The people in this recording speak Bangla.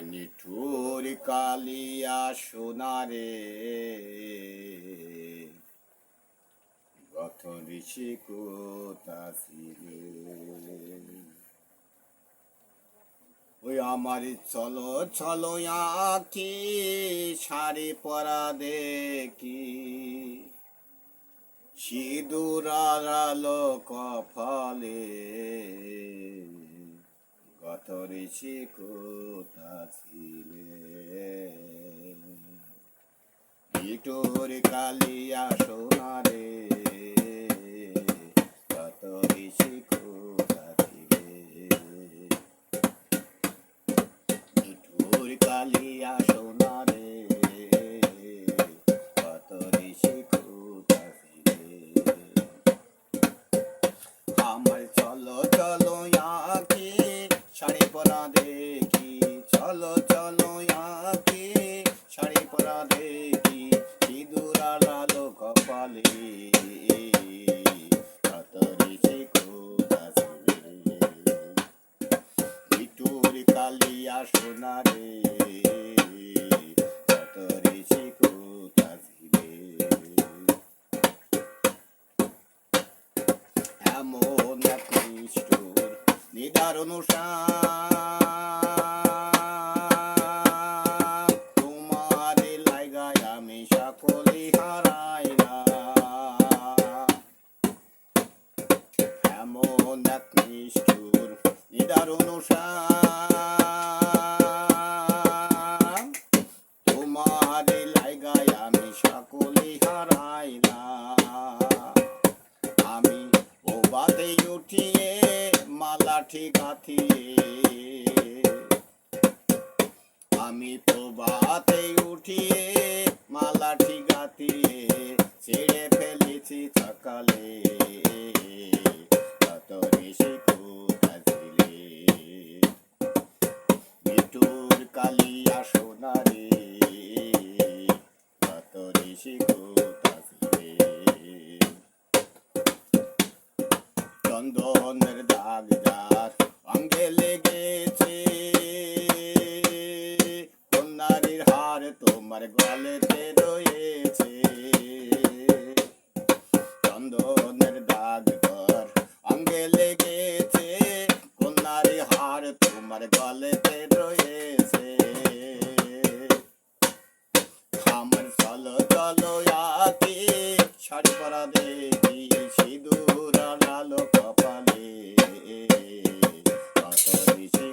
নিঠুর কালিয়া সোনারে গত ঋষি কোথাছিলে ওই আমার চলো চলো আঁকি শাড়ি পরা দেখি সিঁদুর আলো কপালে গত ঋষি কোথাছিলে নিঠুর কালিয়া সোনারে গত ঋষি কোথাছিলে নিঠুর কালিয়া সোনারে গত ঋষি কোথাছিলে আমার চলো চলো আঁকি শাড়ি পরা দেখি চলো চলো আঁকি শাড়ি পরা দেখি সিঁদুর আলো কপালে গত ঋষি কোথাছিলে নিঠুর কালিয়া সোনারে গত ঋষি কোথাছিলে এমন এক নিষ্ঠুর নিদারুণ তোমার লাগায় আমি সকলে হারাইলাম এমন এক নিষ্ঠুর নিদারুণ তোমার লাগায় আমি সকলে হারাইলাম আমি ও বাদে উঠিয়ে মালাঠি গাঁথিয়ে আমি প্রভাতে উঠিয়ে মালাঠি গাঁথিয়ে ছেড়ে ফেলেছি সকালে গত ঋষি কোথাছিলে নিঠুর কালিয়া সোনারে গত ঋষি কোথাছিলে চন্দনের দাগ যার অঙ্গে লেগেছে কন্যারীর হার তোমার গলেতে রয়েছে চন্দনের দাগ যার অঙ্গে লেগেছে কন্যারীর হার তোমার গলেতে রয়েছে আমার চলো চলো আঁকি শাড়ি পরা দেখি সিঁদুর আলো কপালে গত ঋষি